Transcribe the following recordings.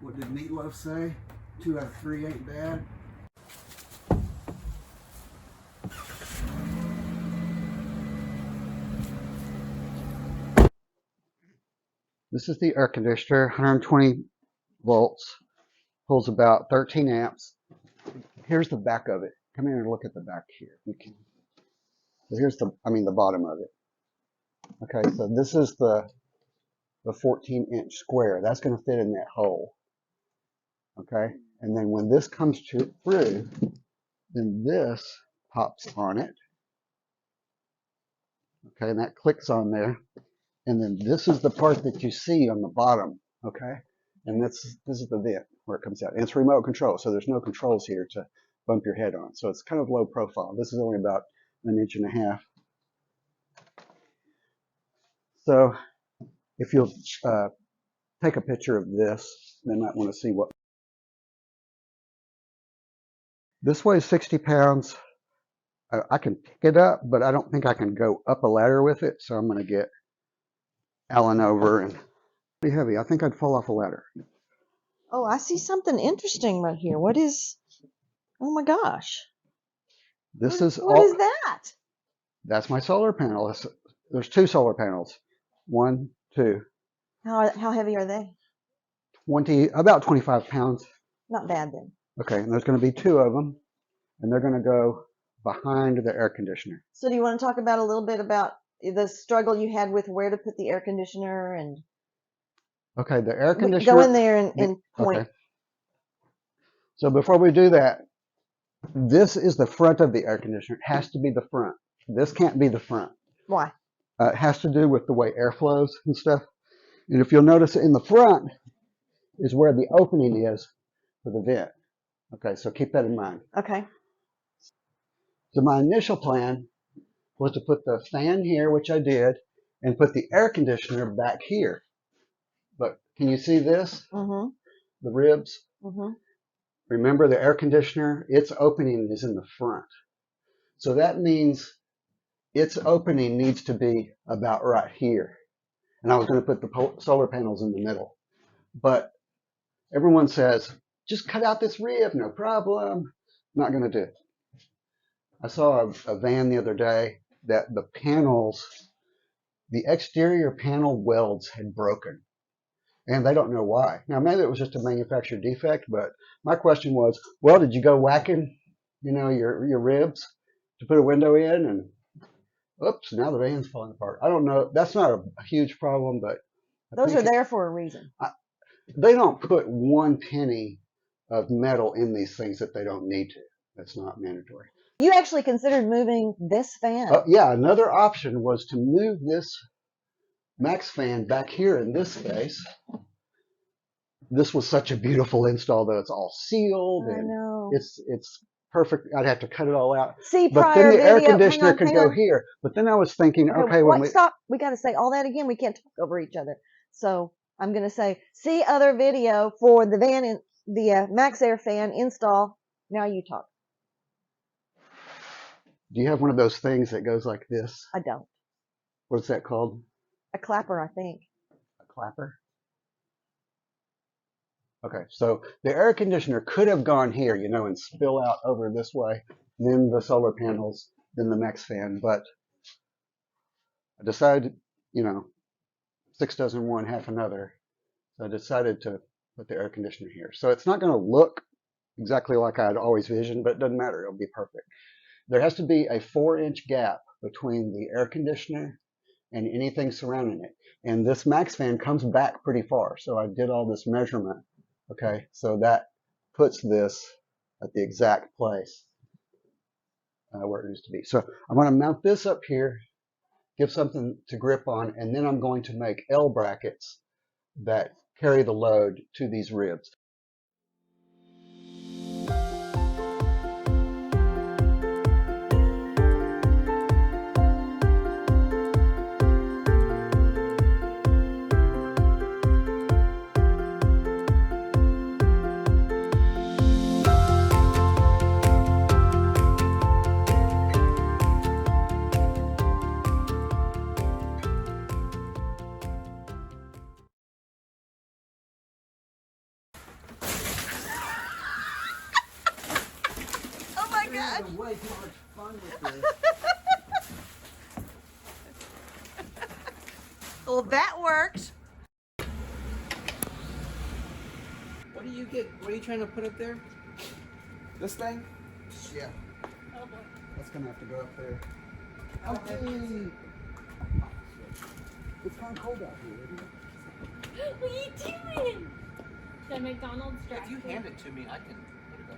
What did Meatloaf say? 2 out of 3 ain't bad. This is the air conditioner, 120 volts, pulls about 13 amps. Here's the back of it. Come here and look at the back here. You can. So here's the bottom of it. Okay, so this is the 14-inch square. That's going to fit in that hole. Okay, and then when this comes through, then this pops on it. Okay, and that clicks on there. And then this is the part that you see on the bottom. Okay, and this is the vent where it comes out. And it's remote control, so there's no controls here to bump your head on. So it's kind of low profile. This is only about 1.5 inches. So if you'll take a picture of this, they might want to see what. This weighs 60 pounds. I can pick it up, but I don't think I can go up a ladder with it. So I'm going to get Alan over, and pretty heavy. I think I'd fall off a ladder. Oh, I see something interesting right here. What is? Oh my gosh! What is that? That's my solar panel. There's 2 solar panels. 1, 2. How heavy are they? About 25 pounds. Not bad then. Okay, and there's going to be 2 of them, and they're going to go behind the air conditioner. So do you want to talk about a little bit about the struggle you had with where to put the air conditioner and? Okay, the air conditioner. Go in there and point. Okay. So before we do that, this is the front of the air conditioner. It has to be the front. This can't be the front. Why? It has to do with the way air flows and stuff. And if you'll notice, in the front is where the opening is for the vent. Okay, so keep that in mind. Okay. So my initial plan was to put the fan here, which I did, and put the air conditioner back here. But can you see this? Mm-hmm. The ribs? Mm-hmm. Remember, the air conditioner, its opening is in the front. So that means its opening needs to be about right here. And I was going to put the solar panels in the middle. But everyone says, just cut out this rib, no problem. Not going to do it. I saw a van the other day that the panels, the exterior panel welds had broken. And they don't know why. Now, maybe it was just a manufacturer defect, but my question was, well, did you go whacking, your ribs to put a window in? And oops, now the van's falling apart. I don't know. That's not a huge problem, but those are there for a reason. They don't put 1 penny of metal in these things that they don't need to. That's not mandatory. You actually considered moving this fan? Yeah, another option was to move this Max fan back here in this space. This was such a beautiful install, though. It's all sealed. I know. It's perfect. I'd have to cut it all out. See, but then the air conditioner could go here. But then I was thinking, okay, when stop. We got to say all that again. We can't talk over each other. So I'm going to say, see other video for the van and the Max Air fan install. Now you talk. Do you have one of those things that goes like this? I don't. What's that called? A clapper, I think. A clapper? Okay, so the air conditioner could have gone here, and spill out over this way, then the solar panels, then the Max fan, but I decided, 6 dozen one, half another. So I decided to put the air conditioner here. So it's not going to look exactly like I'd always visioned, but it doesn't matter. It'll be perfect. There has to be a 4-inch gap between the air conditioner and anything surrounding it. And this Max fan comes back pretty far. So I did all this measurement. Okay, so that puts this at the exact place where it needs to be. So I'm going to mount this up here, give something to grip on, and then I'm going to make L brackets that carry the load to these ribs. having way too much fun with this. Well, that worked. What do you get? What are you trying to put up there? This thing? Yeah. Oh boy. That's gonna have to go up there. Okay. It's kind of cold out here, isn't it? What are you doing? The McDonald's drive. If you hand it to me, I can put it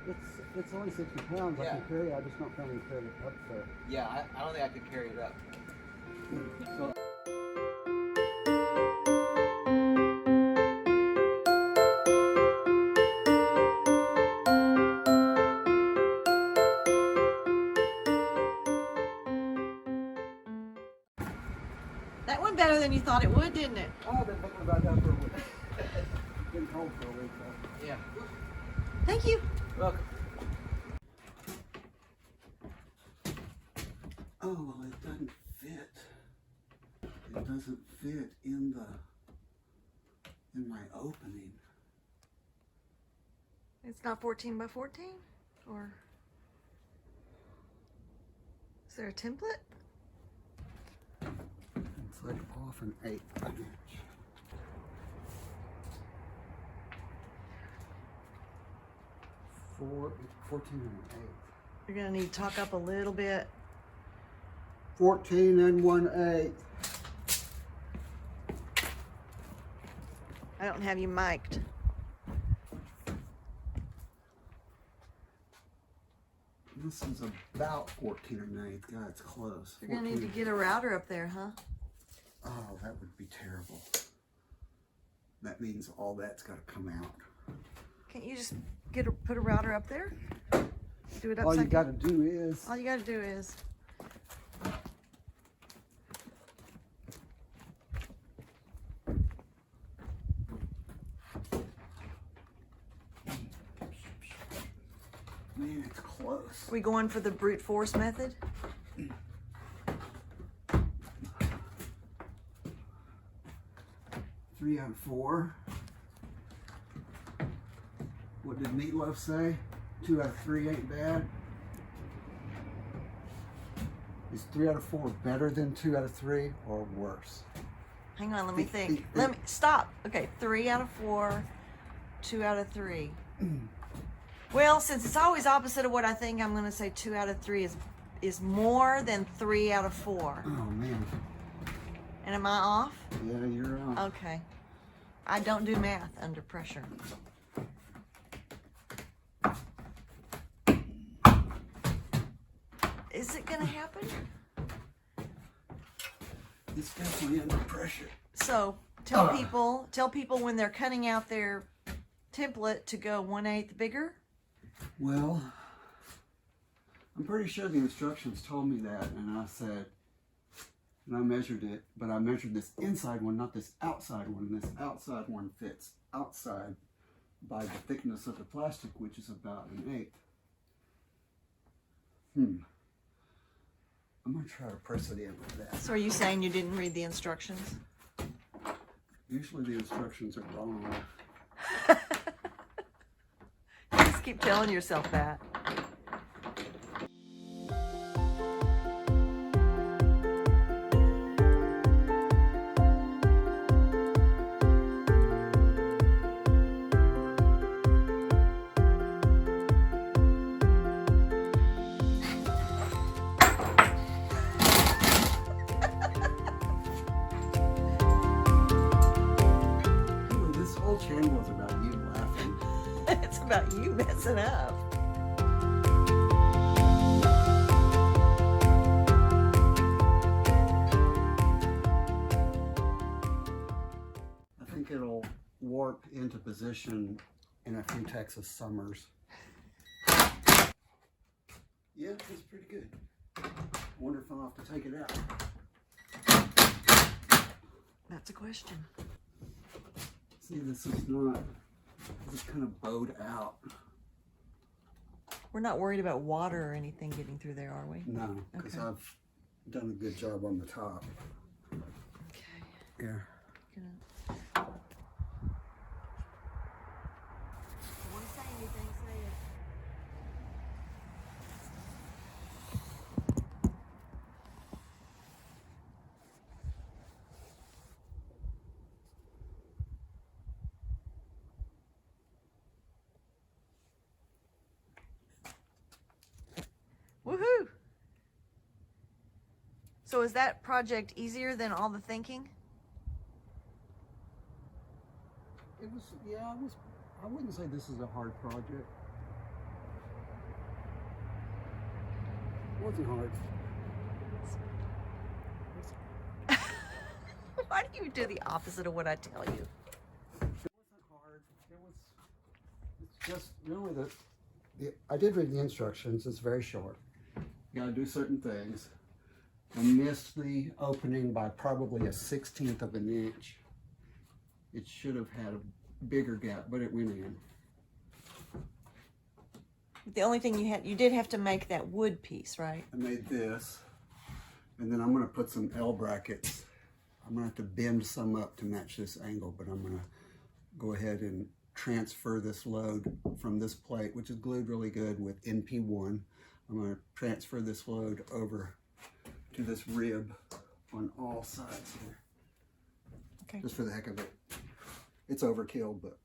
up. It's only 60 pounds. I Yeah. can carry it. I just don't feel any carry it up there. Yeah, I don't think I could carry it up. So, That went better than you thought it would, didn't it? I've been thinking about that for a week. It's been cold for a week, though. Yeah. Thank you. Welcome. Oh, well, it doesn't fit. It doesn't fit in my opening. It's not 14 by 14? Or is there a template? It's like off an 1/8 inch. Four, 14 and an 1/8. You're gonna need to talk up a little bit. 14 and 1/8. I don't have you mic'd. This is about 14 and an 1/8. God, it's close. You're gonna need to 14. get a router up there, huh? Oh, that would be terrible. That means all that's got to come out. Can't you just put a router up there? Do it upside All you got down. to do is. All you gotta do is. Man, it's close. Are we going for the brute force method? 3 out of 4. What did Meatloaf say? 2 out of 3 ain't bad. Is 3 out of 4 better than 2 out of 3 or worse? Hang on, let me think. Let me stop. Okay, 3 out of 4, 2 out of 3. Well, since it's always opposite of what I think, I'm gonna say 2 out of 3 is more than 3 out of 4. Oh man. And am I off? Yeah, you're on. Okay. I don't do math under pressure. Is it gonna happen? It's definitely under pressure. So tell people when they're cutting out their template to go 1/8 bigger. Well, I'm pretty sure the instructions told me that, and I said, and I measured it, but I measured this inside one, not this outside one, and this outside one fits outside by the thickness of the plastic, which is about an 1/8. I'm gonna try to press it in with that. So are you saying you didn't read the instructions? Usually the instructions are wrong. You just keep telling yourself that. This whole channel is about you laughing. It's about you messing up. I think it'll warp into position in a few Texas summers. Yeah, it's pretty good. I wonder if I'll have to take it out. That's a question. See, this is not, this is kind of bowed out. We're not worried about water or anything getting through there, are we? No, because Okay. I've done a good job on the top. Okay. Yeah. Gonna... Want to say anything, say it. So is that project easier than all the thinking? It was, yeah, it was, I wouldn't say this is a hard project. It wasn't hard. Why do you do the opposite of what I tell you? It wasn't hard. It's just really I did read the instructions. It's very short. You gotta do certain things. I missed the opening by probably a 1/16 of an inch. It should have had a bigger gap, but it went in. The only thing you did have to make that wood piece, right? I made this, and then I'm gonna put some L brackets. I'm gonna have to bend some up to match this angle, but I'm gonna go ahead and transfer this load from this plate, which is glued really good with NP1. I'm gonna transfer this load over to this rib on all sides here. Okay. Just for the heck of it. It's overkill, but